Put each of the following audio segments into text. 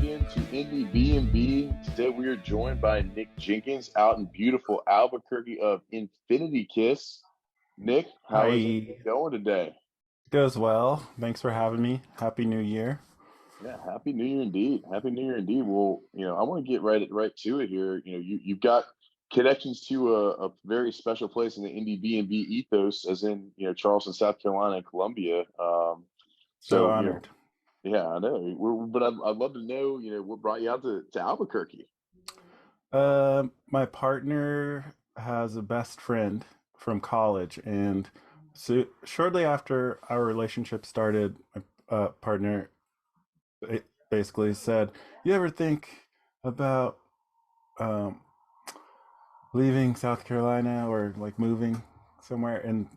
in to Indiebnb. Today we are joined by Nic Jenkins out in beautiful Albuquerque of Infinitikiss. Nic, how is it Hi, going today? goes well. Thanks for having me. Happy New Year. Yeah, happy New Year indeed. Happy New Year indeed. Well, I want to get right to it here. You've got connections to a very special place in the Indiebnb ethos, as in Charleston, South Carolina, and Columbia. So So honored. yeah, I know. But I'd love to know what brought you out to Albuquerque. My partner has a best friend from college, and so shortly after our relationship started, my partner basically said, "You ever think about um, leaving South Carolina or like moving somewhere?" And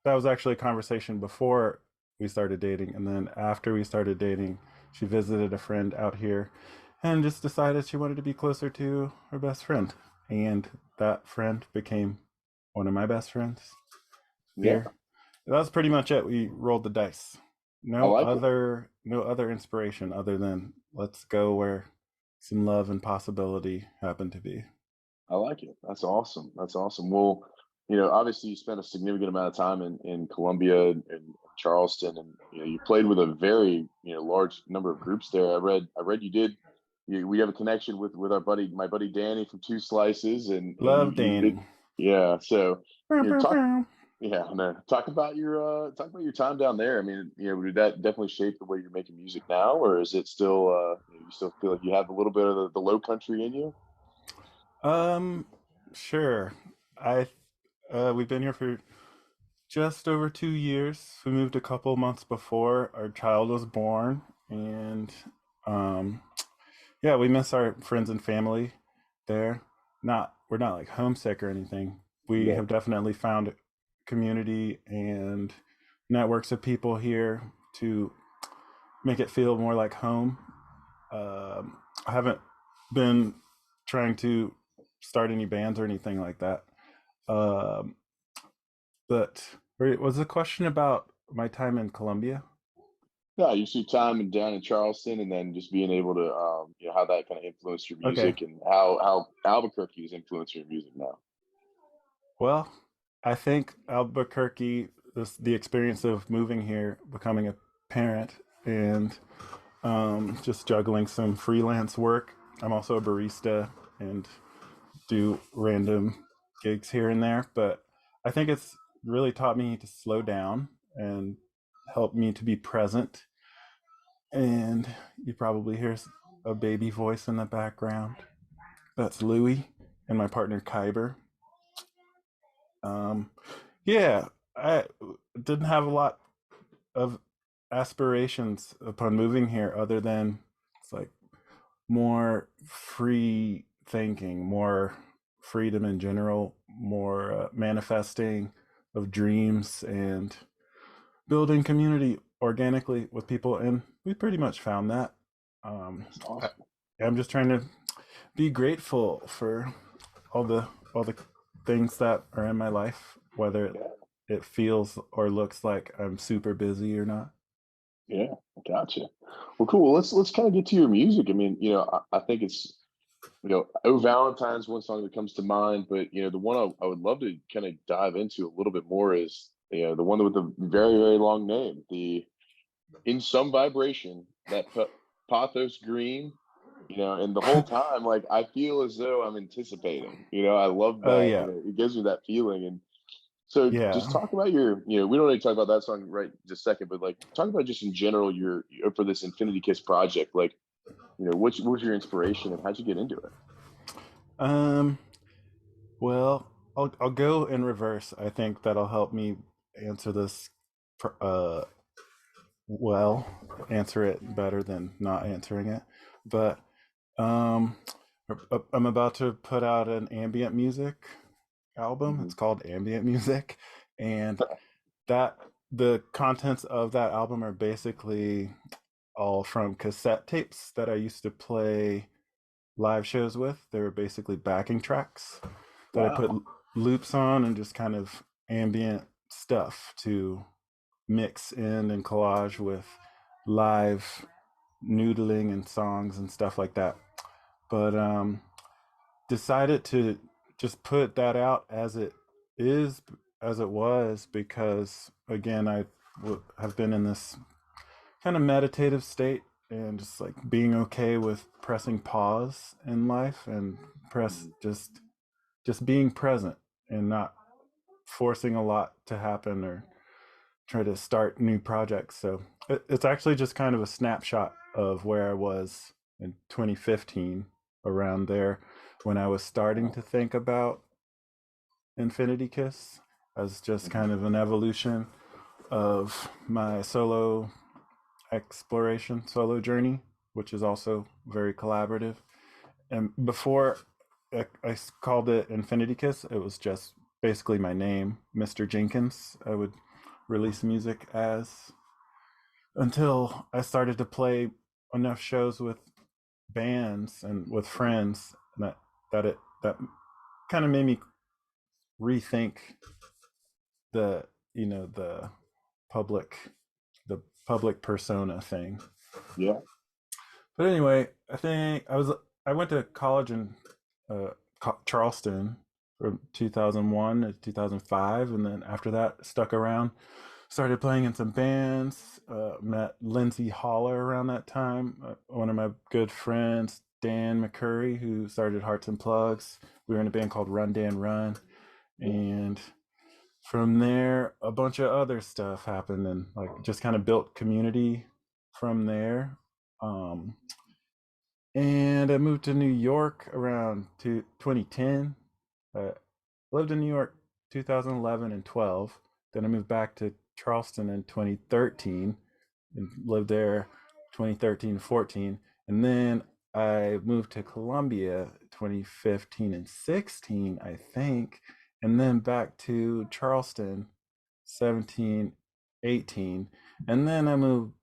that was actually a conversation before we started dating. And then after we started dating, she visited a friend out here and just decided she wanted to be closer to her best friend. And that friend became one of my best friends Yeah, here. That was pretty much it. We rolled the dice. I like it. No other inspiration other than let's go where some love and possibility happen to be. I like it. That's awesome. That's awesome. Well, obviously you spent a significant amount of time in Columbia and Charleston, and you played with a very large number of groups there. I read you did. We have a connection with my buddy Danny from Two Slices, and Love you did. Danny. Yeah. So Bow, bow, talk. bow. Yeah, no. Talk about your time down there. I mean, did that definitely shape the way you're making music now, or is it still you still feel like you have a little bit of the low country in you? Um, sure. I we've been here for just over 2 years. We moved a couple months before our child was born, and um, yeah, we miss our friends and family there. Not we're not like homesick or anything. We Yeah. have definitely found community and networks of people here to make it feel more like home. I haven't been trying to start any bands or anything like that. Um, but was the question about my time in Colombia? Yeah, you see time down in Charleston, and then just being able to, how that kind of influenced your Okay. music, and how Albuquerque is influencing your music now. Well, I think Albuquerque, the experience of moving here, becoming a parent, and just juggling some freelance work. I'm also a barista and do random gigs here and there, but I think it's really taught me to slow down and help me to be present. And you probably hear a baby voice in the background. That's Louie and my partner Kyber. Um, yeah, I didn't have a lot of aspirations upon moving here other than it's like more free thinking, more freedom in general, more manifesting of dreams and building community organically with people. And we pretty much found that. That's I, awesome. I'm just trying to be grateful for all the things that are in my life, whether Yeah, it feels or looks like I'm super busy or not. yeah, gotcha. Well, cool. Well, let's kind of get to your music. I mean, I think it's "Oh Valentine's" one song that comes to mind, but the one I would love to kind of dive into a little bit more is the one with the very long name, the "In Some Vibration," that pathos green. And the whole time, like, I feel as though I'm anticipating. I love Oh that. yeah, It gives me that feeling. And so, just yeah. talk about we don't need to talk about that song right just a second, but like, talk about just in general for this Infinity Kiss project. Like, what was your inspiration and how'd you get into it? Um, well, I'll go in reverse. I think that'll help me answer this uh well, answer it better than not answering it. But um I'm about to put out an ambient music album. Hmm. It's called Ambient Music, and that the contents of that album are basically all from cassette tapes that I used to play live shows with. They were basically backing tracks that I put Wow. loops on and just kind of ambient stuff to mix in and collage with live noodling and songs and stuff like that. But decided to just put that out as it is, as it was, because again, have been in this kind of meditative state and just like being okay with pressing pause in life and press Mhm. just being present and not forcing a lot to happen or try to start new projects. So it's actually just kind of a snapshot of where I was in 2015, around there, when I was starting to think about Infinitikiss as just Mhm. kind of an evolution of my solo exploration, solo journey, which is also very collaborative. And before I called it Infinitikiss, it was just basically my name, Mr. Jenkins. I would release music as, until I started to play enough shows with bands and with friends that kind of made me rethink the the public the public persona thing. Yeah. But anyway, I went to college in uh, Charleston from 2001 to 2005, and then after that stuck around, started playing in some bands. Met Lindsay Holler around that time, one of my good friends, Dan McCurry, who started Hearts and Plugs. We were in a band called Run Dan Run, Yeah. and from there a bunch of other stuff happened, and like just kind of built community from there. Um, and I moved to New York around 2010. I lived in New York 2011 and 12. Then I moved back to Charleston in 2013 and lived there 2013 14. And then I moved to Columbia 2015 and 16, I think. And then back to Charleston 17, 18. And then I moved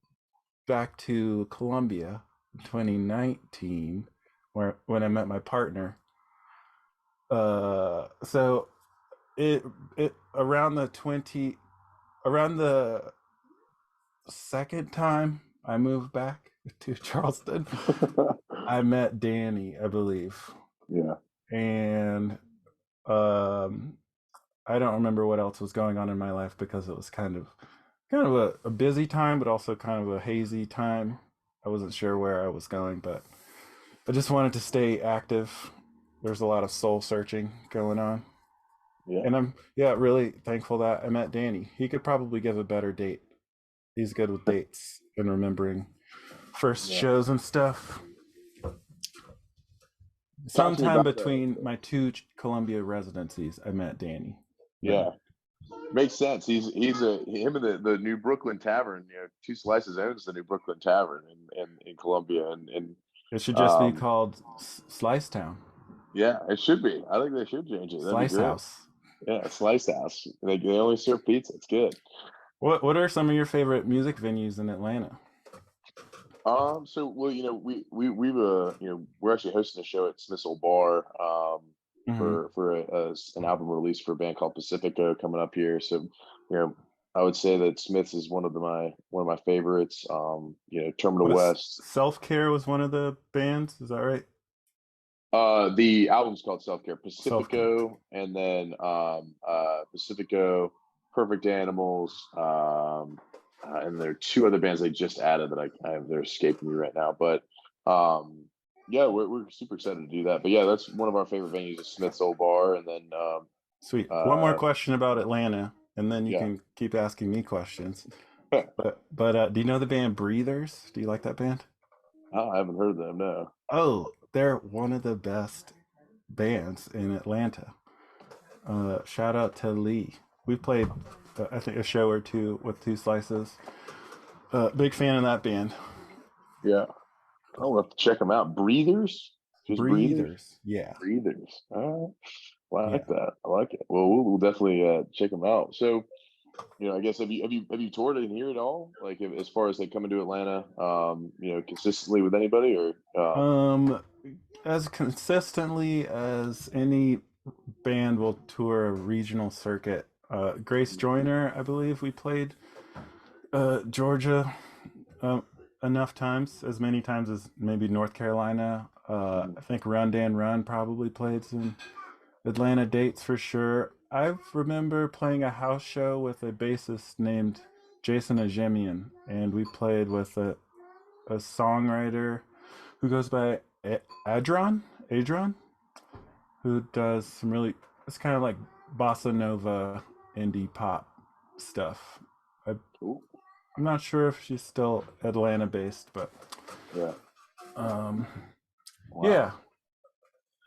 back to Columbia in 2019, where when I met my partner. So it around the second time I moved back to Charleston, I met Danny, I believe, Yeah. and um, I don't remember what else was going on in my life because it was kind of a busy time, but also kind of a hazy time. I wasn't sure where I was going, but I just wanted to stay active. There's a lot of soul searching going on. Yeah. And I'm, yeah, really thankful that I met Danny. He could probably give a better date. He's good with dates and remembering first Yeah. shows and stuff. Talk to me Sometime about between my two Columbia residencies, I met Danny. Then yeah. Makes sense. He's a him and the New Brooklyn Tavern. You know, Two Slices owns the New Brooklyn Tavern in Columbia, and it should just be um, called Slice Town, yeah, it should be. I think they should change it. That'd be Slice great. House. Yeah, Slice House. They only serve pizza. It's good. What are some of your favorite music venues in Atlanta? So well, we're actually hosting a show at Smith's Old Bar, Hmm. for an album release for a band called Pacifico coming up here. So, you know, I would say that Smith's is one of my favorites. Terminal Was West. Self Care was one of the bands? Is that right? The album's called Self Care Self Care. Pacifico, and then Pacifico, Perfect Animals, and there are two other bands they just added that they're escaping me right now. But yeah, we're super excited to do that. But yeah, that's one of our favorite venues is Smith's Old Bar, and then Sweet. One more uh, question about Atlanta, and then you yeah, can keep asking me questions. But do you know the band Breathers? Do you like that band? oh, I haven't heard them. No. Oh, they're one of the best bands in Atlanta. Shout out to Lee. We played, I think, a show or two with Two Slices. Big fan of that band. Yeah, I'll have to check them out. Breathers, just breathers, Breathers. Yeah. breathers. Well, I like Yeah. that. I like it. Well, we'll definitely check them out. So, I guess have you toured in here at all? Like as far as like coming to Atlanta, consistently with anybody or Um, as consistently as any band will tour a regional circuit. Grace Joyner, I believe we played Georgia, um, enough times, as many times as maybe North Carolina. Mhm. I think Run Dan Run probably played some Atlanta dates for sure. I remember playing a house show with a bassist named Jason Ajemian, and we played with a songwriter who goes by Adron, who does some really, it's kind of like bossa nova indie pop stuff. I, Cool. I'm not sure if she's still Atlanta based, but Yeah. um, yeah, Wow.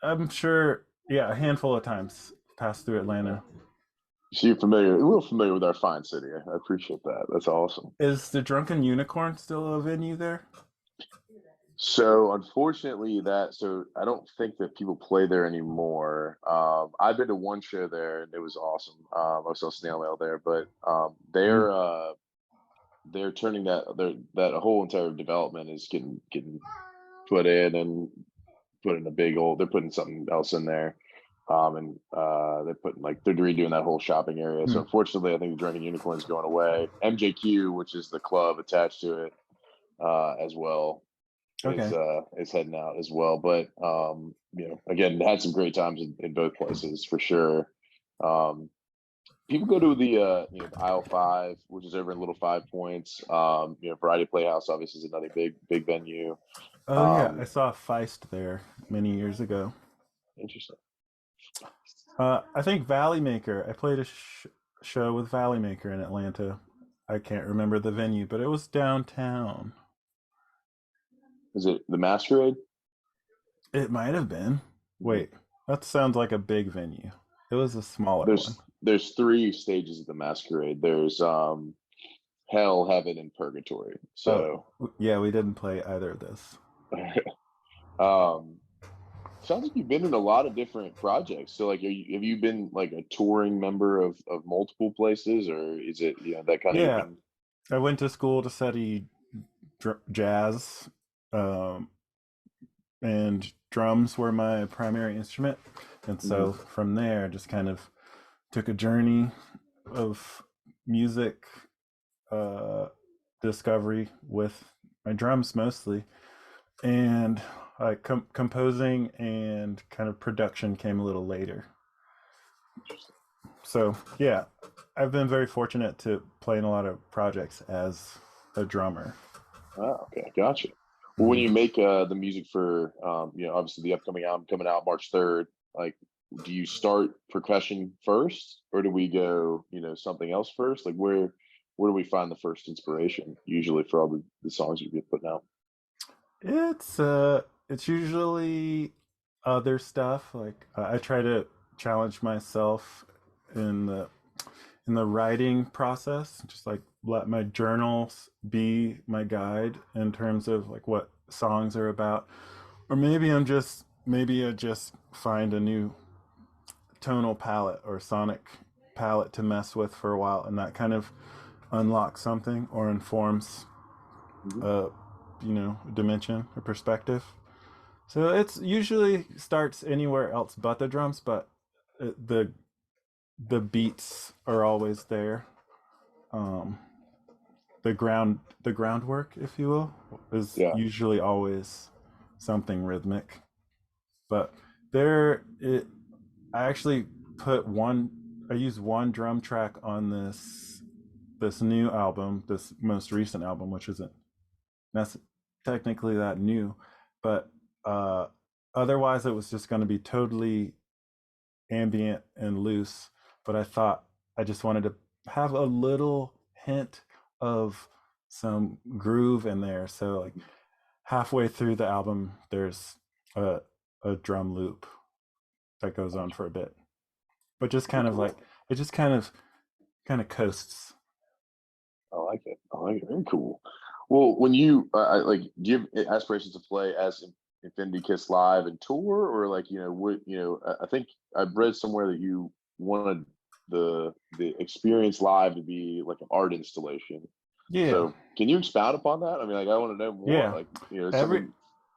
I'm sure. Yeah, a handful of times passed through Atlanta. So you're familiar, a little familiar with our fine city. I appreciate that. That's awesome. Is the Drunken Unicorn still a venue there? So unfortunately, so I don't think that people play there anymore. I've been to one show there and it was awesome. I saw Snail Mail there, but Mm. they're turning that whole entire development is getting put in and put in a big old. They're putting something else in there, and they're putting like they're redoing that whole shopping area. So Mm. unfortunately, I think the Drunken Unicorn is going away. MJQ, which is the club attached to it, as well, Okay. is heading out as well. But again, had some great times in both places for sure. Um, People go to the aisle five, which is over in Little Five Points. Variety Playhouse obviously is another big venue. Oh yeah, I Um, saw Feist there many years ago. Interesting. I think Valley Maker. I played a show with Valley Maker in Atlanta. I can't remember the venue, but it was downtown. Is it the Masquerade? It might have been. Mhm. Wait, that sounds like a big venue. It was a smaller one. There's three stages of the Masquerade. There's Hell, Heaven, and Purgatory. Oh, So yeah, we didn't play either of this. um, sounds like you've been in a lot of different projects. So like, have you been like a touring member of multiple places, or is it that kind of your Yeah, main? I went to school to study jazz, um, and drums were my primary instrument. And Mhm. so from there, I just kind of took a journey of music uh, discovery with my drums mostly. And like composing and kind of production came a little later. Interesting. So yeah, I've been very fortunate to play in a lot of projects as a drummer. Oh, okay, gotcha. Well, when Mhm. you make the music for obviously the upcoming album coming out March 3rd, like, do you start percussion first, or do we go something else first? Like, where do we find the first inspiration usually for all the songs you get putting out? It's usually other stuff. Like I try to challenge myself in the writing process. Just like let my journals be my guide in terms of like what songs are about. Or maybe I just find a new tonal palette or sonic palette to mess with for a while, and that kind of unlocks something or informs Mhm. a dimension or perspective. So it's usually starts anywhere else but the drums, but the beats are always there. Um, the groundwork, if you will, is Yeah. usually always something rhythmic. But there, it I actually put one. I used one drum track on this new album, this most recent album, which isn't that's technically that new, but uh, otherwise it was just going to be totally ambient and loose. But I thought I just wanted to have a little hint of some groove in there. So like halfway through the album, there's a a drum loop that goes on for a bit, but just Very kind of like cool. it just kind of coasts. I like it. I like it. Very cool. Well, when you like, do you have aspirations to play as Infinity Kiss live and tour, or like what I think I've read somewhere that you wanted the experience live to be like an art installation. Yeah, So can you expound upon that? I mean, like, I want to know more. yeah. Like, Every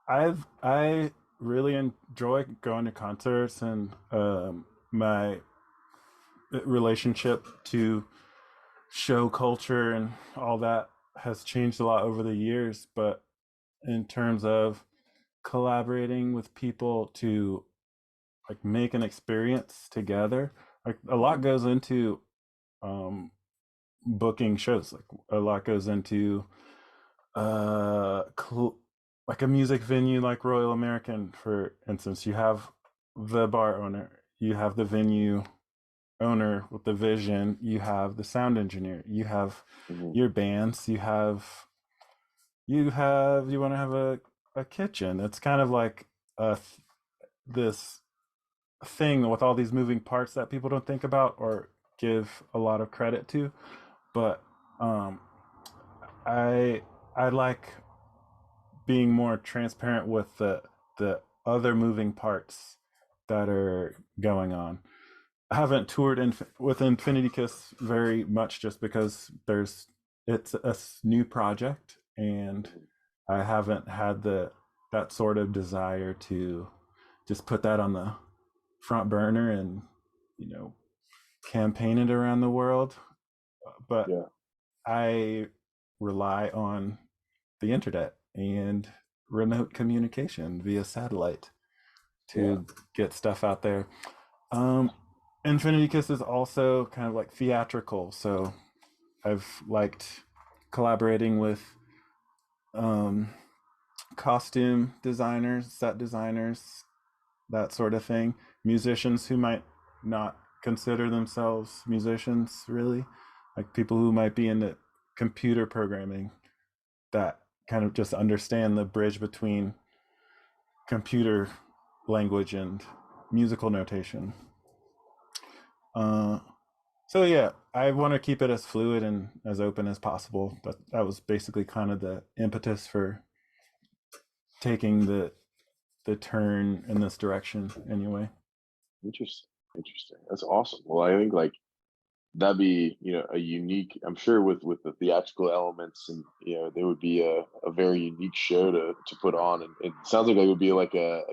something. I really enjoy going to concerts, and my relationship to show culture and all that has changed a lot over the years, but in terms of collaborating with people to like make an experience together, like a lot Mhm. goes into um booking shows. Like a lot goes into uh cl- like a music venue like Royal American, for instance. You have the bar owner, you have the venue owner with the vision, you have the sound engineer, you have Mhm. your bands, you want to have a kitchen. It's kind of like this thing with all these moving parts that people don't think about or give a lot of credit to. But um I I like being more transparent with the other moving parts that are going on. I haven't toured with Infinitikiss very much just because it's a new project, and Mhm. I haven't had the that sort of desire to just put that on the front burner and you know campaign it around the world. But Yeah. I rely on the internet and remote communication via satellite Yeah. to get stuff out there. Um, Infinity Kiss is also kind of like theatrical, so I've liked collaborating with um, costume designers, set designers, that sort of thing. Musicians who might not consider themselves musicians, really, like people who might be into computer programming that kind of just understand the bridge between computer language and musical notation. Uh, so yeah, I want to keep it as fluid and as open as possible. But that was basically kind of the impetus for taking the turn in this direction. Anyway. Interesting. Interesting. That's awesome. Well, I think like that'd be, a unique, I'm sure with the theatrical elements, and there would be a very unique show to put on, and it sounds like it would be like a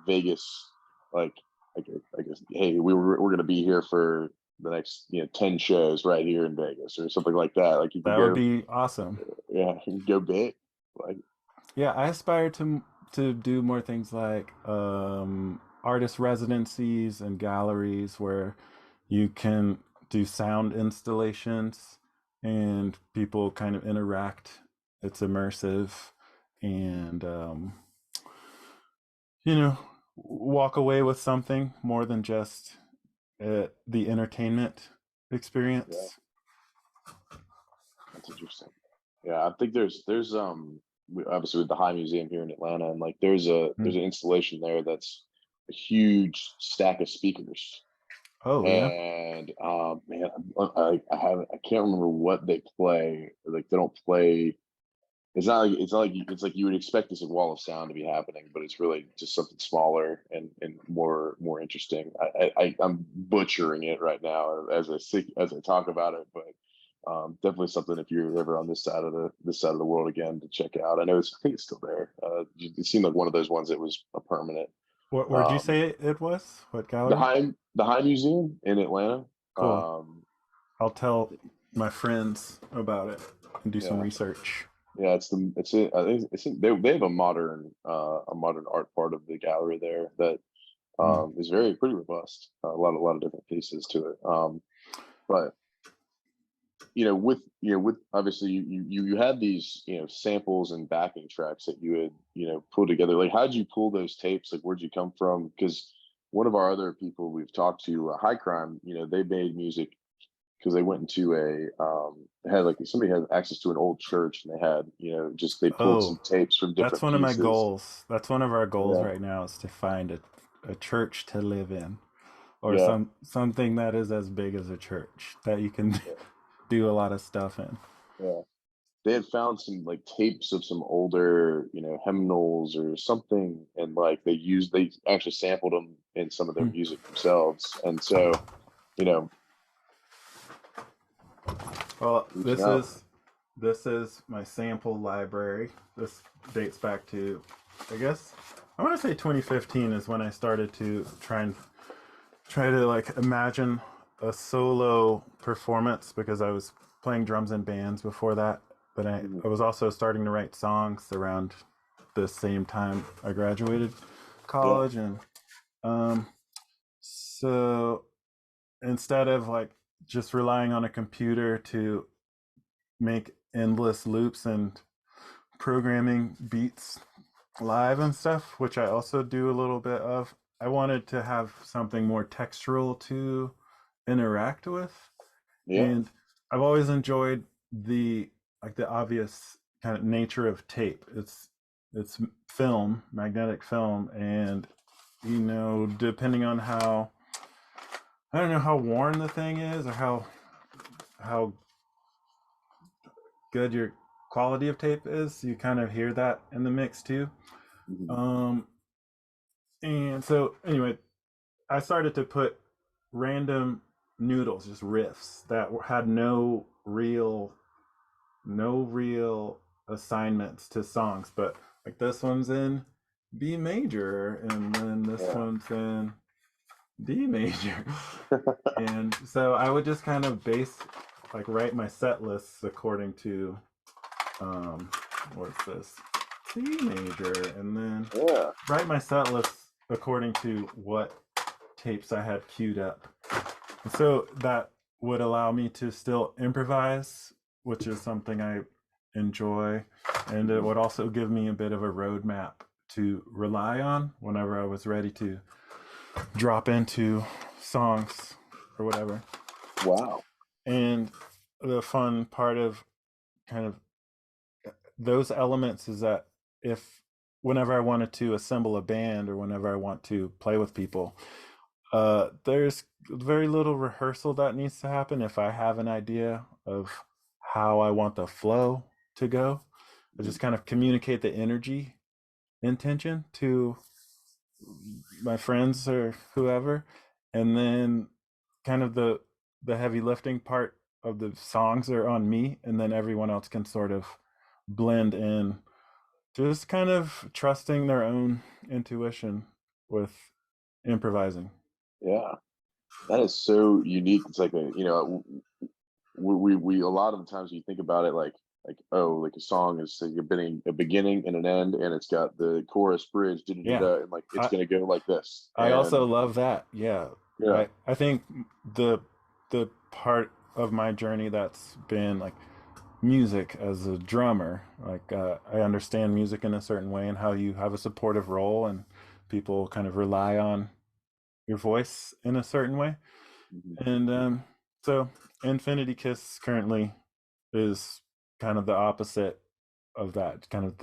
Vegas, like like a, hey, we're gonna be here for the next 10 shows right here in Vegas or something like that. Like you could That would go, be awesome. yeah, you could go big. Like, Yeah, I aspire to do more things like artist residencies and galleries where you can do sound installations and people kind of interact. It's immersive, and you know, walk away with something more than just the entertainment yeah, experience. that's interesting. Yeah, I think obviously with the High Museum here in Atlanta, and like Mm. there's an installation there that's a huge stack of speakers. Oh yeah. And man, I can't remember what they play. Like they don't play. It's like you would expect this wall of sound to be happening, but it's really just something smaller and more interesting. I'm butchering it right now as I talk about it, but definitely something if you're ever on this side of the world again to check out. I think it's still there. It seemed like one of those ones that was a permanent. Where'd you Um, say it was? What the gallery? High Museum in Atlanta. Cool. Um, I'll tell my friends about it and do some yeah, research. yeah, I think they have a modern art part of the gallery there that Mm. is very pretty robust. A lot of different pieces to it. But with obviously you had these samples and backing tracks that you had pulled together. Like, how did you pull those tapes? Like, where'd you come from? Because one of our other people we've talked to, High Crime, they made music because they went into had like somebody had access to an old church, and they had just they pulled Oh, some tapes from that's different one of my pieces. goals. That's one of our goals Yeah, right now is to find a church to live in, or yeah, something that is as big as a church that you can yeah, do a lot of stuff in. yeah. They had found some like tapes of some older hymnals or something, and like they actually sampled them in some of their Hmm. music themselves, and so you know Well, reaching out. this is my sample library. This dates back to, I guess, I want to say 2015 is when I started to try to like imagine a solo performance because I was playing drums in bands before that but Mhm. I was also starting to write songs around the same time I graduated Yeah. college. And um, so instead of like just relying on a computer to make endless loops and programming beats live and stuff, which I also do a little bit of, I wanted to have something more textural to interact with. Yeah. And I've always enjoyed the like the obvious kind of nature of tape. It's film, magnetic film, and depending on how, I don't know how worn the thing is, or how good your quality of tape is, you kind of hear that in the mix too. Mhm. Um, and so anyway, I started to put random noodles, just riffs that had no real assignments to songs, but like this one's in B major, and then this Yeah. one's in D major. And so I would just kind of write my set lists according to, um, what's this? C major, and then Yeah. write my set lists according to what tapes I had queued up. And so that would allow me to still improvise, which is something I enjoy. And it Mhm. would also give me a bit of a roadmap to rely on whenever I was ready to drop into songs or whatever. Wow. And the fun part of kind of those elements is that if whenever I wanted to assemble a band or whenever I want to play with people, there's very little rehearsal that needs to happen. If I have an idea of how I want the flow to go, I Mhm. just kind of communicate the energy intention to my friends or whoever, and then kind of the heavy lifting part of the songs are on me, and then everyone else can sort of blend in, just kind of trusting their own intuition with improvising. Yeah. That is so unique. It's like we a lot of the times you think about it like, oh, like a song is like a beginning and an end, and it's got the chorus bridge, da, da, da, Yeah. da, and like it's I gonna go like this. I And also love that. Yeah. yeah. I think the the part of my journey that's been like music as a drummer, like I understand music in a certain way and how you have a supportive role and people kind of rely on your voice in a certain way. Mhm. And so Infinitikiss currently is kind of the opposite of that, kind of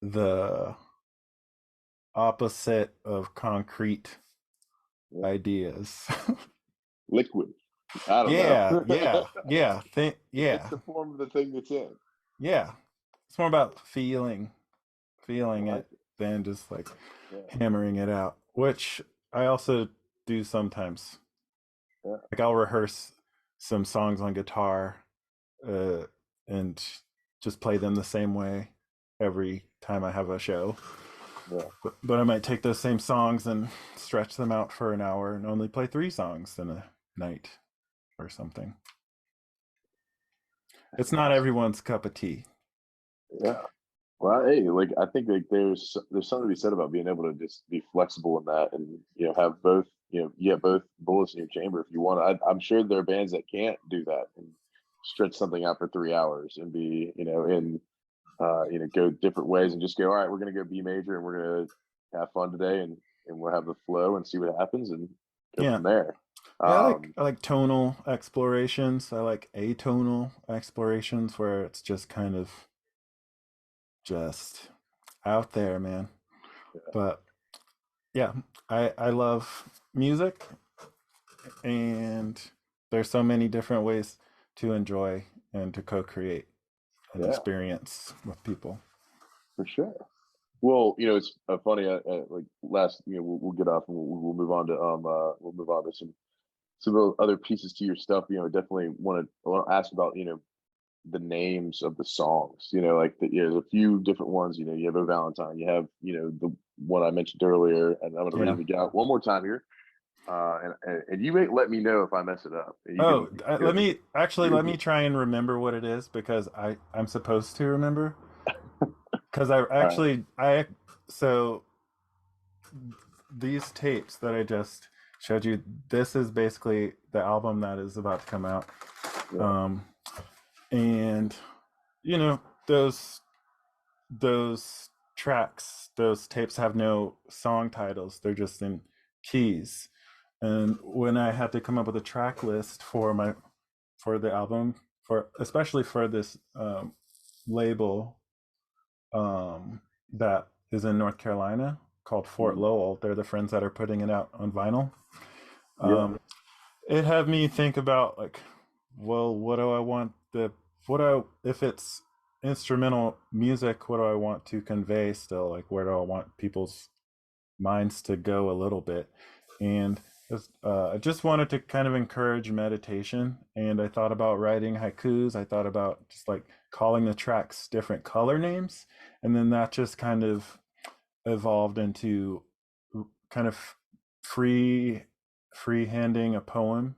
the opposite of concrete Yeah. ideas. Liquid. I don't know. Yeah, yeah, yeah. It's Yeah, the form of the thing that's in. yeah. It's more about I feeling like it it. than just like Yeah. hammering it out, which I also do sometimes. Yeah. Like I'll rehearse some songs on guitar, uh, and just play them the same way every time I have a show. Yeah. But I might take those same songs and stretch them out for an hour and only play 3 songs in a night or something. That's It's not awesome. everyone's cup of tea. Yeah. Well, hey, like I think like there's something to be said about being able to just be flexible in that, and have both, you have both bullets in your chamber if you want. I'm sure there are bands that can't do that and stretch something out for 3 hours and be, in go different ways and just go, all right, we're gonna go B major and we're gonna have fun today, and we'll have the flow and see what happens and go Yeah. from there. Yeah, I like Um, I like tonal explorations. I like atonal explorations where it's just kind of just out there, man. But yeah, I love music, and there's so many different ways to enjoy and to co-create an yeah, experience with people. for sure. Well, it's funny. Like last, we'll get off and we'll move on to some other pieces to your stuff. Definitely want to ask about the names of the songs. Like there's a few different ones. You have a Valentine. You have the one I mentioned earlier, and I'm going to read Yeah. it again one more time here. And you may let me know if I mess it up. And Oh, you can go. let me try and remember what it is because I'm supposed to remember because I All right. actually I so these tapes that I just showed you, this is basically the album that is about to come out. Yeah. Um, and you know, those tracks, those tapes have no song titles. They're just in keys. And when I had to come up with a track list for the album, for especially for this label that is in North Carolina called Fort Mhm. Lowell. They're the friends that are putting it out on vinyl. Yeah. Um, it had me think about like, well, what do I want the what I if it's instrumental music, what do I want to convey still? Like, where do I want people's minds to go a little bit? And I just wanted to kind of encourage meditation. And I thought about writing haikus. I thought about just like calling the tracks different color names, and then that just kind of evolved into kind of free handing a poem.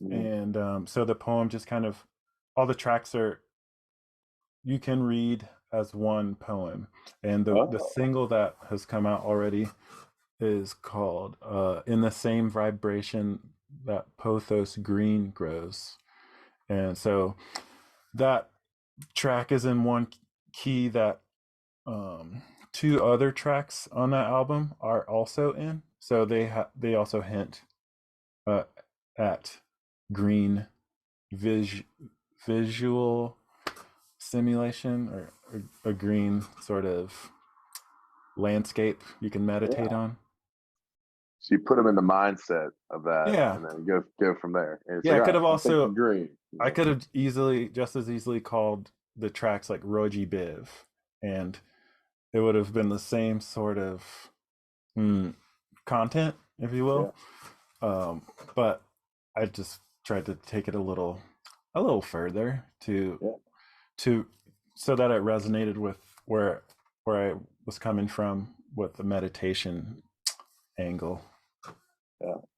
Mhm. And so the poem just kind of all the tracks are you can read as one poem. And the Oh. single that has come out already is called In the Same Vibration That Pothos Green Grows. And so that track is in one key that um, two other tracks on that album are also in. So they also hint uh, at green vis- visual simulation or a green sort of landscape you can meditate Yeah. on. So you put them in the mindset of that, Yeah. and then go from there. And it's Yeah, like, I all could right, have I'm thinking also green. I could have easily just as easily called the tracks like Roji Biv, and it would have been the same sort of mm, content, if you Yeah. will. Um, but I just tried to take it a little further Yeah. to so that it resonated with where I was coming from with the meditation angle.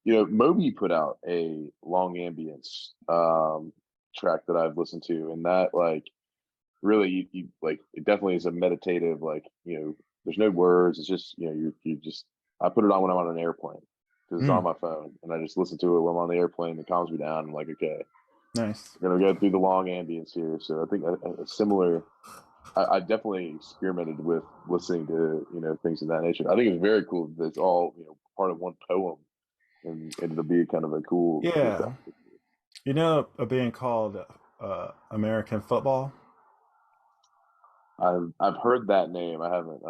Yeah. Moby put out a long ambience track that I've listened to, and that like really you like it definitely is a meditative like there's no words. It's just you just I put it on when I'm on an airplane because it's on Mm, my phone, and I just listen to it when I'm on the airplane. It calms me down. I'm like, okay, nice. we're gonna go through the long ambience here. So I think a similar. I definitely experimented with listening to things of that nature. I think it's very cool that it's all part of one poem, and it'll be kind of a cool Yeah. project. You know a band called American Football? I've heard that name. I haven't.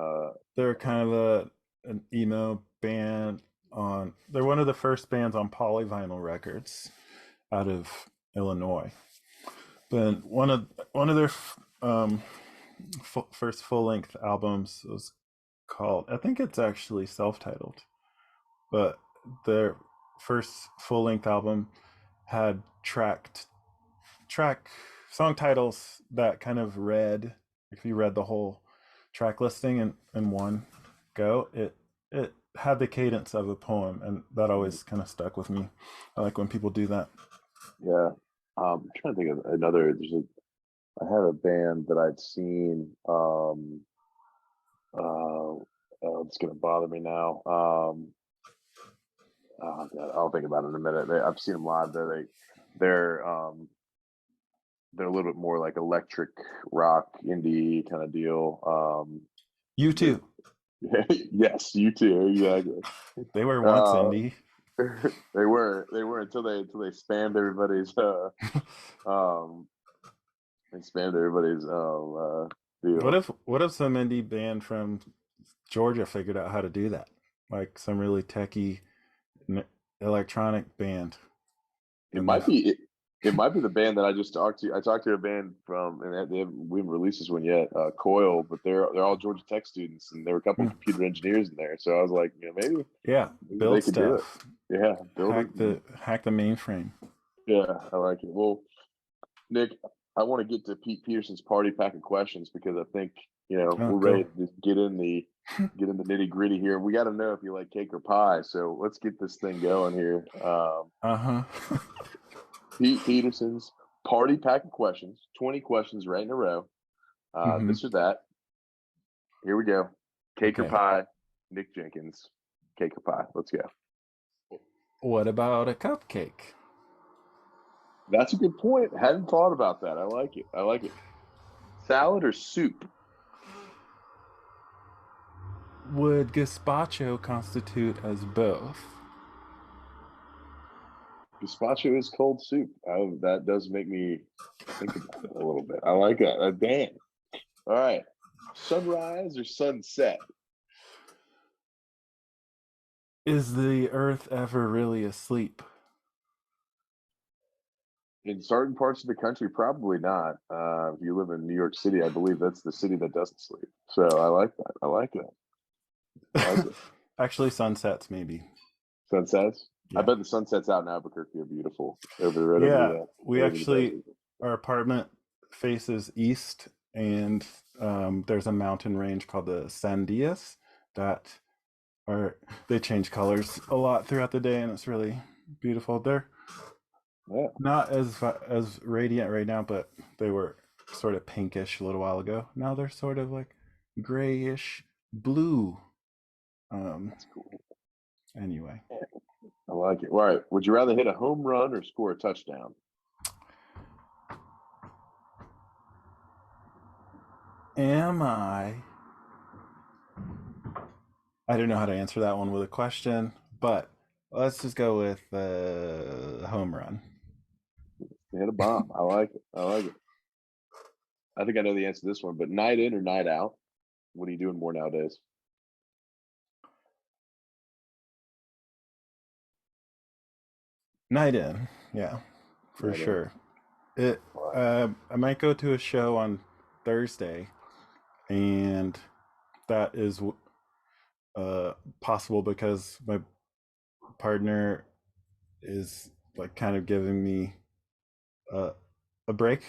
They're kind of an emo band on. They're one of the first bands on Polyvinyl Records out of Illinois. But one of their first full length albums was called. I think it's actually self titled, but their first full length album had track song titles that kind of read if you read the whole track listing in one go, it had the cadence of a poem, and that always kind of stuck with me. I like when people do that. Yeah. I'm trying to think of another. I had a band that I'd seen. It's gonna bother me now. Oh, God, I'll think about it in a minute. I've seen them live. They're they're a little bit more like electric rock indie kind of deal. You The too. yes, you too, exactly. They were once Uh, indie. they were until they spammed everybody's um they spammed everybody's deal. What if some indie band from Georgia figured out how to do that, like some really techie electronic band, It and they might be it might be the band that I just talked to. I talked to a band from, and we haven't released this one yet, Coil, but they're all Georgia Tech students, and there were a couple of hmm, computer engineers in there. So I was like, yeah, maybe they build could do it. stuff, Yeah, build it. hack the mainframe. Yeah, I like it. Well, Nick, I want to get to Pete Peterson's party pack of questions because I think Oh, we're ready go. to just get in get in the nitty gritty here. We got to know if you like cake or pie. So let's get this thing going here. Uh-huh. Pete Peterson's party pack of questions, 20 questions right in a row. Hmm. This or that. Here we go. Cake or Okay. pie, Nic Jenkins. Cake or pie. Let's go. What about a cupcake? That's a good point. Hadn't thought about that. I like it. I like it. Salad or soup? Would gazpacho constitute as both? Gazpacho is cold soup. Oh, that does make me think about it a little bit. I like that. Damn. All right. Sunrise or sunset? Is the earth ever really asleep? In certain parts of the country, probably not. If you live in New York City, I believe that's the city that doesn't sleep. So I like that. I like that. I like it. Actually, sunsets maybe. Sunsets. I Yeah. bet the sunsets out in Albuquerque are beautiful over Yeah, we over the actually, desert. our apartment faces east, and there's a mountain range called the Sandias that are, they change colors a lot throughout the day, and it's really beautiful. They're Yeah. not as radiant right now, but they were sort of pinkish a little while ago. Now they're sort of like grayish blue. Um, That's cool. anyway, I like it. All right. Would you rather hit a home run or score a touchdown? am I don't know how to answer that one with a question, but let's just go with home run. Hit a bomb. I like it. I like it. I think I know the answer to this one, but night in or night out? What are you doing more nowadays? Night in, yeah, for Night in. sure. It. All right. I might go to a show on Thursday, and that is possible because my partner is like kind of giving me a, a break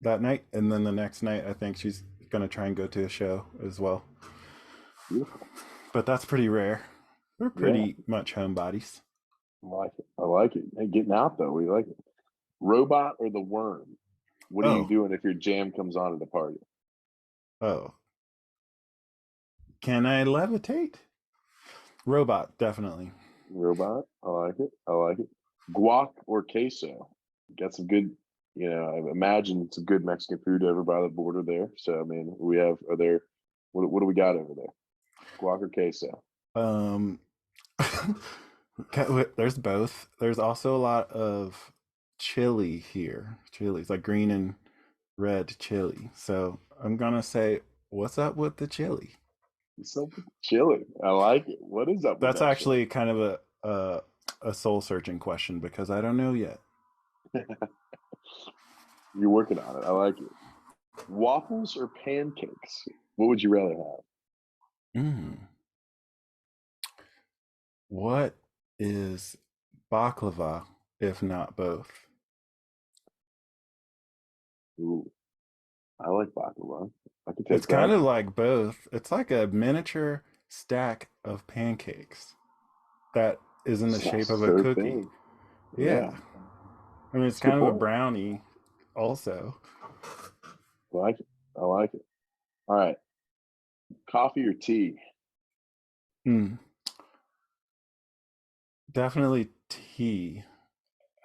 that night, and then the next night I think she's gonna try and go to a show as well. Beautiful. But that's pretty rare. We're Yeah. pretty much homebodies. I like it. I like it. Hey, getting out though. We like it. Robot or the worm? What are you Oh, doing if your jam comes on at the party? oh. Can I levitate? Robot, definitely. Robot. I like it. I like it. Guac or queso? Got some good, I imagine some good Mexican food over by the border there. So, I mean, we have, are there, what do we got over there? Guac or queso? Um, there's both. There's also a lot of chili here. Chilies like green and red chili. So I'm gonna say, what's up with the chili? Something chili. I like it. What is up with That's that chili? actually kind of a soul searching question because I don't know yet. You're working on it. I like it. Waffles or pancakes? What would you rather have? Mm. What is baklava if not both? Ooh, I like baklava. I can It's take kind that. of like both. It's like a miniature stack of pancakes that is in the shape Sounds of a so cookie. big. Yeah, Yeah. I mean, it's that's a good kind of a point. brownie also. I like it. I like it. All right. Coffee or tea? Mm, definitely tea.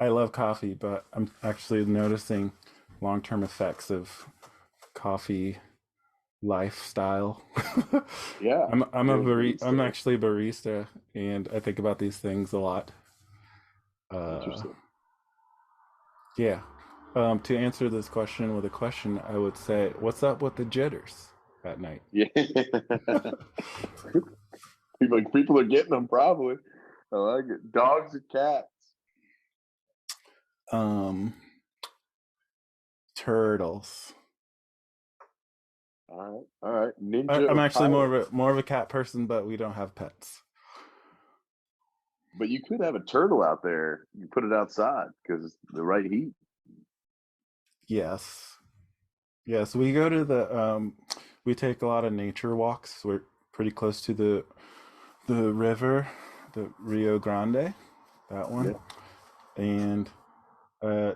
I love coffee, but I'm actually noticing long-term effects of coffee lifestyle. Yeah, I'm you're a I'm barista. actually a barista, and I think about these things a lot. Uh, Interesting. yeah. To answer this question with a question, I would say, "What's up with the jitters at night?" Yeah. People are getting them probably. I like it. Dogs or cats? um, Turtles. All right. All right. Ninja I'm or actually pirate? more of a cat person, but we don't have pets. But you could have a turtle out there. You put it outside because the right heat. Yes, yes. We go to the we take a lot of nature walks. We're pretty close to the river, the Rio Grande, that one, Yeah. and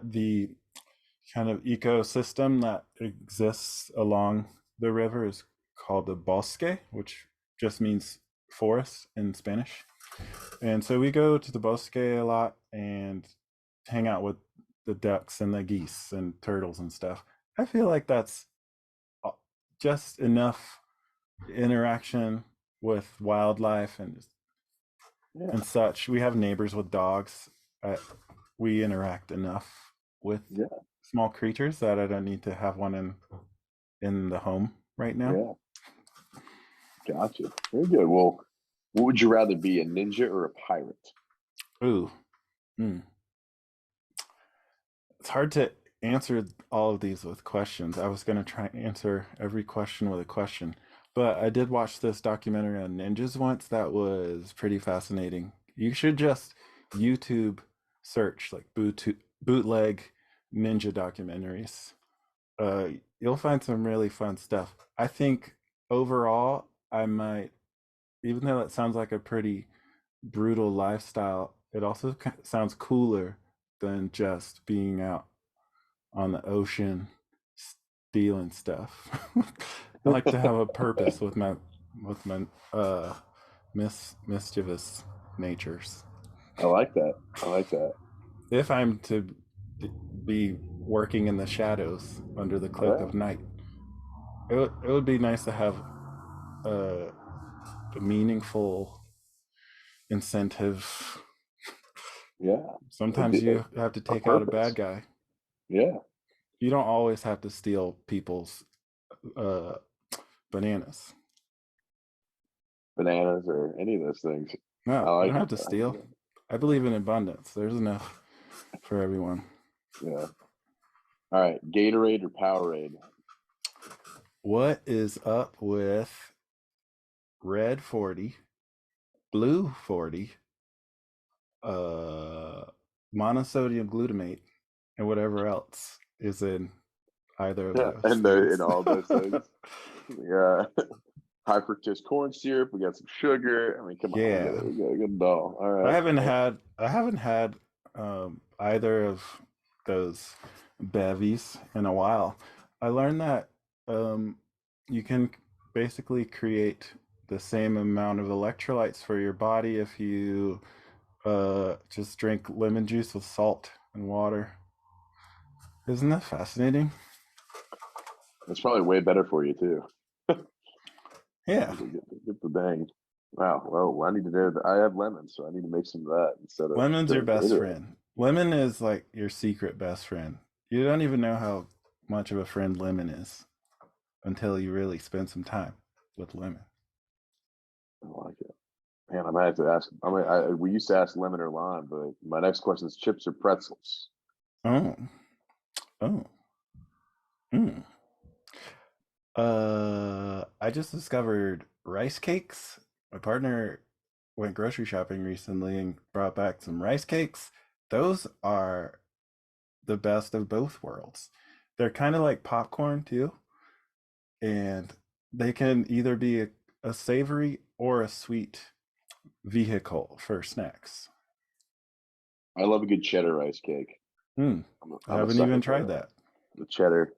the kind of ecosystem that exists along the river is called the bosque, which just means forest in Spanish. And so we go to the bosque a lot and hang out with the ducks and the geese and turtles and stuff. I feel like that's just enough interaction with wildlife and Yeah. such. We have neighbors with dogs. Uh, we interact enough with Yeah. small creatures that I don't need to have one in the home right now. Yeah. Gotcha. Very good. Well, what would you rather be, a ninja or a pirate? Ooh, mm. It's hard to answer all of these with questions. I was going to try and answer every question with a question, but I did watch this documentary on ninjas once that was pretty fascinating. You should just YouTube search like bootleg ninja documentaries. Uh, you'll find some really fun stuff. I think overall, I might, even though it sounds like a pretty brutal lifestyle, it also sounds cooler than just being out on the ocean stealing stuff. I like to have a purpose with my uh mischievous natures. I like that. I like that. If I'm to be working in the shadows under the cloak Yeah. of night, it would be nice to have a, a meaningful incentive. Yeah. Sometimes you have to A take out a bad purpose. guy. Yeah. You don't always have to steal people's uh, bananas. Bananas or any of those things. I No, you like don't it have to though. steal. I believe in abundance. There's enough for everyone. Yeah. All right. Gatorade or Powerade? What is up with red 40, blue 40, uh, monosodium glutamate, and whatever else is in either of Yeah. those And in things? all those things. Yeah. High fructose corn syrup. We got some sugar. I mean, come on. Yeah, We got a good doll. All I right. haven't had I haven't had either of those bevies in a while. I learned that um, you can basically create the same amount of electrolytes for your body if you just drink lemon juice with salt and water. Isn't that fascinating? It's probably way better for you too. Yeah, Get the dang. Wow. Well, I need to know that I have lemons, so I need to make some of that instead of lemon's your drinking best Gatorade. friend. Lemon is like your secret best friend. You don't even know how much of a friend lemon is until you really spend some time with lemon. I like it. Man, I might have to ask. I mean, we used to ask lemon or lime, but my next question is chips or pretzels. Oh, oh, mm. I just discovered rice cakes. My partner went grocery shopping recently and brought back some rice cakes. Those are the best of both worlds. They're kind of like popcorn too, and they can either be a savory or a sweet vehicle for snacks. I love a good cheddar rice cake. Hmm. I I'm a haven't sucker even for tried that. that. The cheddar,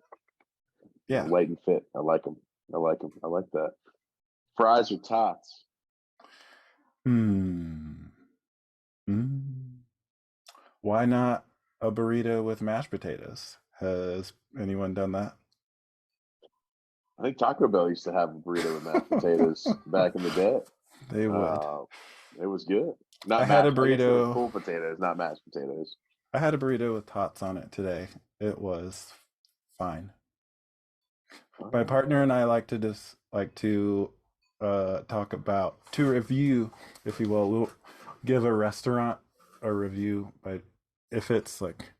Yeah. light and fit. I like them. I like them. I like that. Fries or tots? Hmm. Mm. Why not a burrito with mashed potatoes? Has anyone done that? I think Taco Bell used to have a burrito with mashed potatoes back in the day. They would. Uh, it was good. I Not had a mashed. I guess they were burrito. full potatoes, not mashed potatoes. I had a burrito with tots on it today. It was fine. My Okay. partner and I like to just like to talk about to review, if you will. We'll give a restaurant a review, but if it's like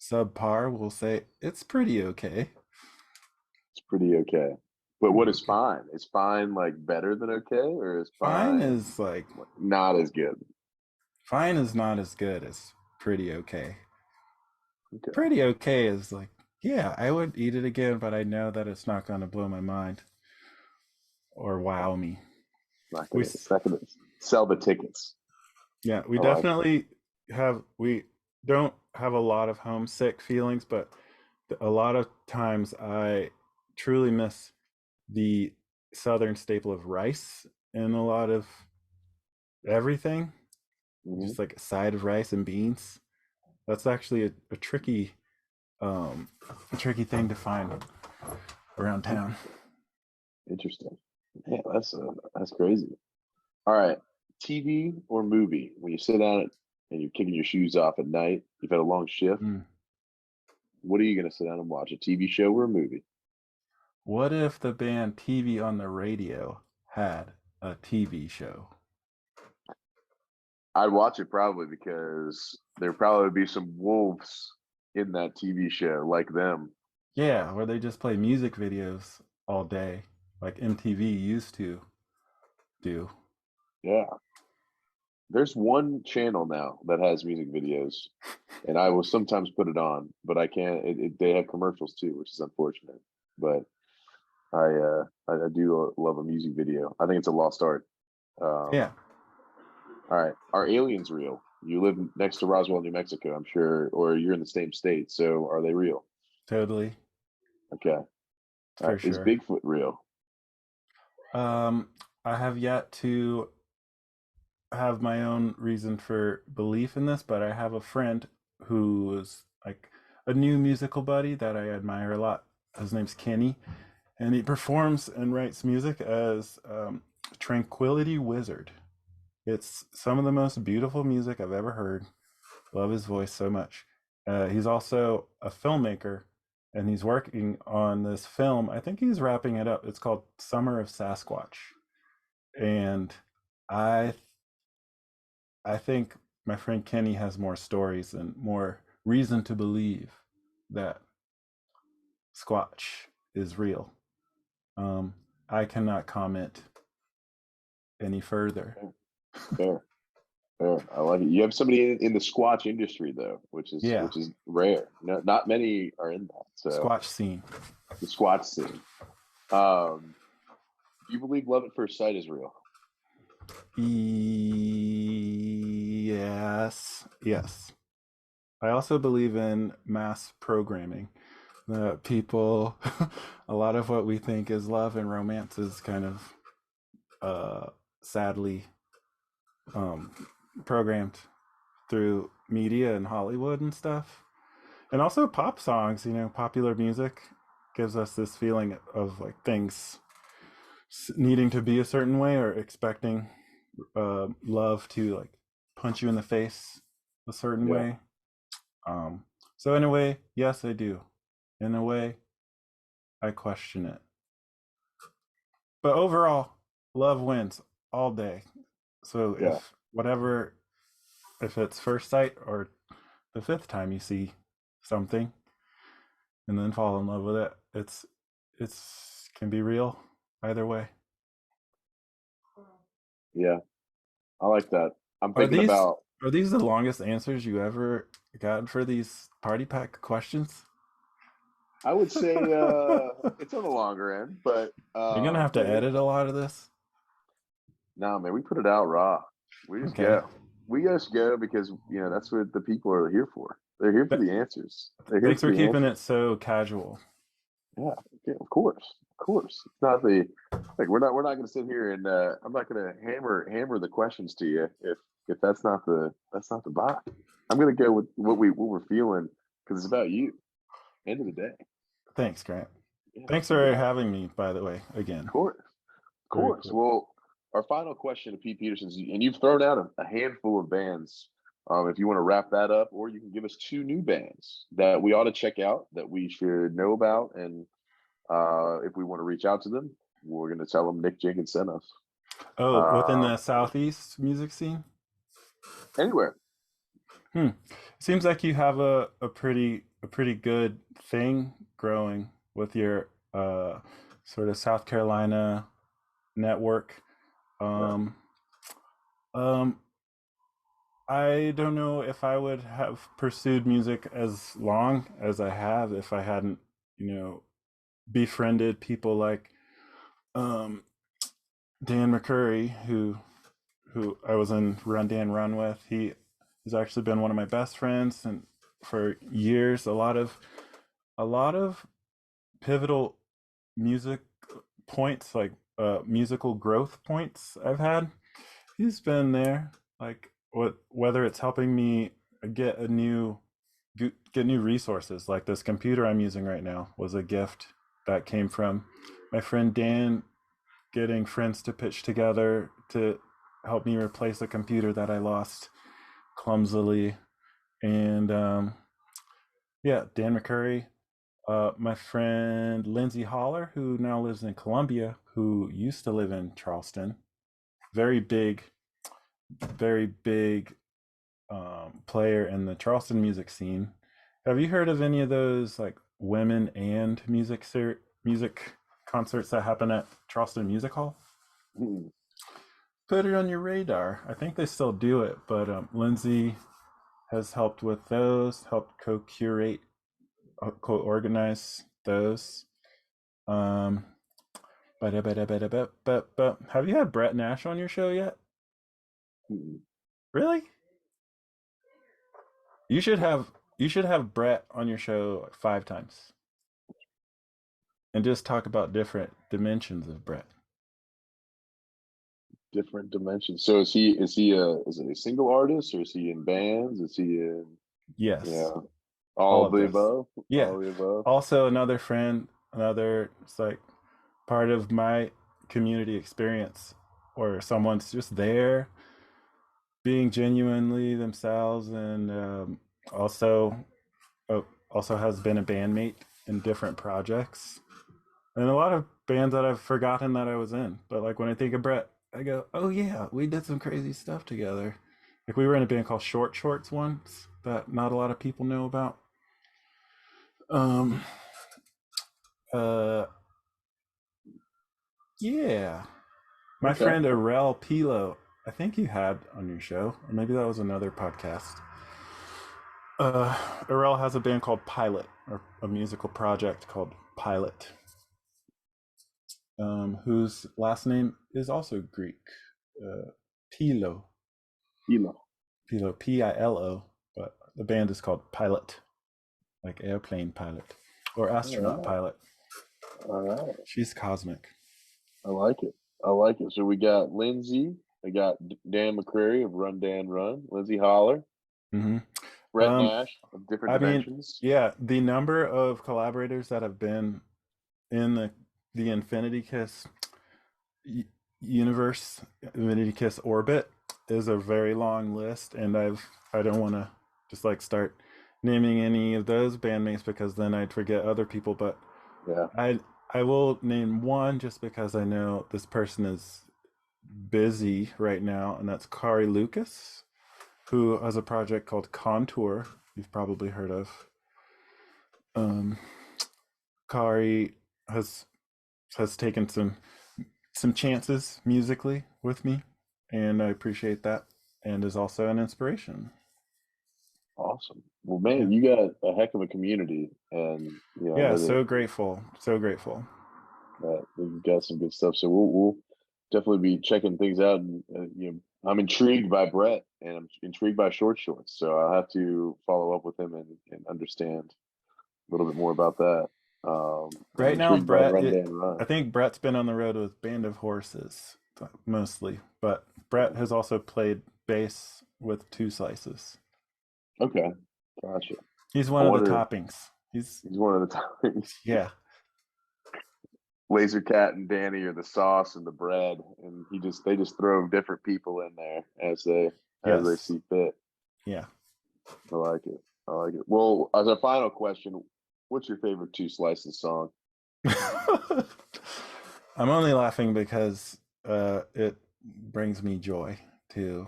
subpar, we'll say it's pretty okay. It's pretty okay. But what Pretty is okay. fine? Is fine like better than okay, or is Fine fine is like like, not as good? fine is not as good as pretty okay. Okay. Pretty okay is like, yeah, I would eat it again, but I know that it's not going to blow my mind or wow me. Not We gonna. It's not gonna sell the tickets. Yeah, we I like it. definitely we don't have a lot of homesick feelings, but a lot of times I truly miss the southern staple of rice in a lot of everything. Hmm. Just like a side of rice and beans. That's actually a tricky thing to find around town. Interesting. Interesting. Yeah, that's crazy. All right, TV or movie? When you sit down and you're kicking your shoes off at night, you've had a long shift. Mm. What are you gonna sit down and watch? A TV show or a movie? What if the band TV on the Radio had a TV show? I'd watch it probably because there'd probably be some wolves in that TV show like them. Yeah, where they just play music videos all day, like MTV used to do. Yeah. There's one channel now that has music videos, and I will sometimes put it on, but I can't. They have commercials too, which is unfortunate. But I do love a music video. I think it's a lost art. Yeah, All right, are aliens real? You live next to Roswell, New Mexico, I'm sure, or you're in the same state. So are they real? totally, Okay. All right, for is sure. Bigfoot real? Um, I have yet to have my own reason for belief in this, but I have a friend who is like a new musical buddy that I admire a lot. His name's Kenny, and he performs and writes music as Tranquility Wizard. It's some of the most beautiful music I've ever heard. Love his voice so much. He's also a filmmaker, and he's working on this film. I think he's wrapping it up. It's called Summer of Sasquatch, and I I think my friend Kenny has more stories and more reason to believe that Squatch is real. Um, I cannot comment any further. Fair, fair, fair. I like it. You have somebody in the Squatch industry though, Yeah, which is rare. No, not many are in that. So Squatch scene. the Squatch scene. Um, do you believe love at first sight is real? Yes, yes. I also believe in mass programming. That people, a lot of what we think is love and romance is kind of sadly um, programmed through media and Hollywood and stuff. And also pop songs, popular music gives us this feeling of like things needing to be a certain way or expecting love to like punch you in the face a certain Yeah, way. Um, so in a way, yes, I do. In a way, I question it. But overall, love wins all day. So yeah, if it's first sight or the fifth time you see something and then fall in love with it, it's can be real either way. yeah. I like that. I'm Are thinking these about. are these the longest answers you ever got for these party pack questions? I would say it's on the longer end, but You're gonna have to edit a lot of this. no, man, we put it out raw. We just Okay. go. We just go because that's what the people are here for. They're here for Th- the answers. They're here Thanks for for the keeping it answers. so casual. Yeah, yeah, of course. It's not the like we're not going to sit here and I'm not going to hammer the questions to you if that's not the vibe. I'm going to go with what we're feeling because it's about you. End of the day. Thanks, Grant. Yeah, Thanks you for got it. having me, by the way, Of again. course. Of Very course. cool. Well, our final question to Pete Peterson's, and you've thrown out a handful of bands. If you want to wrap that up, or you can give us two new bands that we ought to check out, that we should know about, and if we want to reach out to them, we're going to tell them Nic Jenkins sent us. Oh, within Uh, the Southeast music scene? Anywhere. Hmm. Seems like you have a pretty good thing growing with your sort of South Carolina network. Yeah. Um, um, I don't know if I would have pursued music as long as I have if I hadn't, you know, befriended people like um, Dan McCurry, who I was in Run Dan Run with. He has actually been one of my best friends and for years. A lot of pivotal music points, like musical growth points I've had. He's been there, like whether it's helping me get a new get new resources, like this computer I'm using right now was a gift that came from my friend Dan getting friends to pitch together to help me replace a computer that I lost clumsily. And yeah, Dan McCurry, my friend Lindsay Holler, who now lives in Columbia, who used to live in Charleston. Very big, very big player in the Charleston music scene. Have you heard of any of those like women and music concerts that happen at Charleston Music Hall? Hmm. Put it on your radar. I think they still do it, but Lindsay has helped with those, helped co-curate, co-organize those. Um, but have you had Brett Nash on your show yet? Hmm. Really? You should have you should have Brett on your show like 5 times and just talk about different dimensions of Brett. Different dimensions. So is it a single artist, or is he in bands? Is he in, Yes, yeah, all all of of the this. above? Yeah. All of the above. Also, another friend, another it's like part of my community experience where someone's just there being genuinely themselves and also also has been a bandmate in different projects and a lot of bands that I've forgotten that I was in. But like when I think of Brett, I go, "Oh yeah, we did some crazy stuff together." Like we were in a band called Short Shorts once that not a lot of people know about. Um, uh, yeah, my Okay. friend Arel Pilo, I think you had on your show, or maybe that was another podcast. Arel has a band called Pilot, or a musical project called Pilot, whose last name is also Greek. Pilo. Elo. Pilo, Pilo, but the band is called Pilot, like airplane pilot or All astronaut right. pilot. All right. She's cosmic. I like it. I like it. So we got Lindsay. I got Dan McCrary of Run Dan Run. Lindsay Holler. Hmm. Brett Um, Nash of Different I mean, Dimensions. yeah, the number of collaborators that have been in the Infinitikiss universe, Infinitikiss orbit, is a very long list, and I don't want to just like start naming any of those bandmates because then I'd forget other people. But Yeah. I I will name one just because I know this person is busy right now, and that's Kari Lucas, who has a project called Contour. You've probably heard of. Um, Kari has has taken some chances musically with me, and I appreciate that, and is also an inspiration. Awesome. Well, Yeah, man, you got a heck of a community, and I yeah. know that So grateful, so grateful. you've got some good stuff. So we'll definitely be checking things out. And I'm intrigued by Brett, and I'm intrigued by Short Shorts. So I'll have to follow up with him and understand a little bit more about that. I'm Right now, intrigued by Brett. Run Dan I Run. think Brett's been on the road with Band of Horses mostly, but Brett has also played bass with Two Slices. Okay, gotcha. He's I one of the wonder. toppings. He's one of the times. Yeah, Laser Cat and Danny are the sauce and the bread, and they just throw different people in there as they yes, see fit. yeah. I like it. I like it. Well, as a final question, what's your favorite Two Slices song? I'm only laughing because it brings me joy to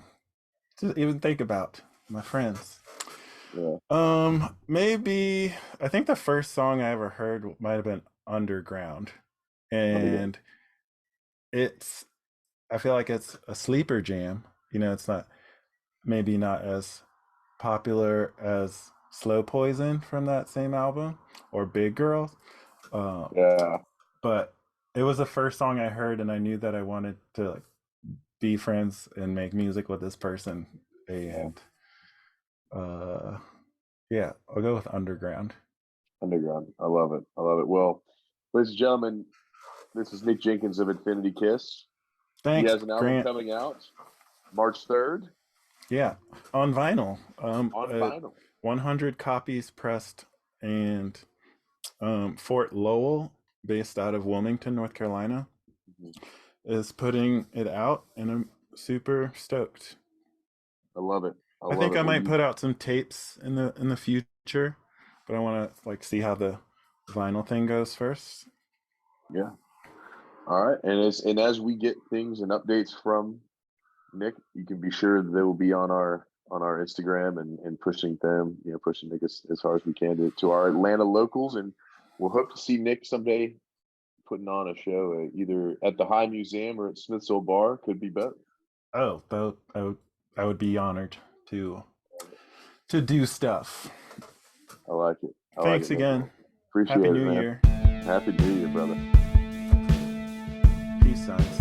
even think about my friends. Yeah. Maybe I think the first song I ever heard might have been Underground, Okay. and it's I feel like it's a sleeper jam. It's not maybe not as popular as Slow Poison from that same album or Big Girls, uh, Yeah. but it was the first song I heard, and I knew that I wanted to like be friends and make music with this person. Yeah. And yeah, I'll go with Underground. Underground. I love it. I love it. Well, ladies and gentlemen, this is Nic Jenkins of Infinitikiss. He Thanks, has an album Grant. coming out March 3rd Yeah, on vinyl. on vinyl. 100 copies pressed, and Fort Lowell, based out of Wilmington, North Carolina, Mhm. is putting it out, and I'm super stoked. I love it. I I love think it. I Well, might you, put out some tapes in the future, but I want to like see how the vinyl thing goes first. yeah. All right. And as we get things and updates from Nic, you can be sure they will be on our Instagram and pushing them, pushing Nic as hard as we can to our Atlanta locals, and we'll hope to see Nic someday putting on a show either at the High Museum or at Smith's Old Bar. Could be both. Oh, though I would be honored to do stuff. I like it. I like Thanks it, Nic. again. Appreciate Happy it, New man. Year. Happy New Year, brother. Peace signs.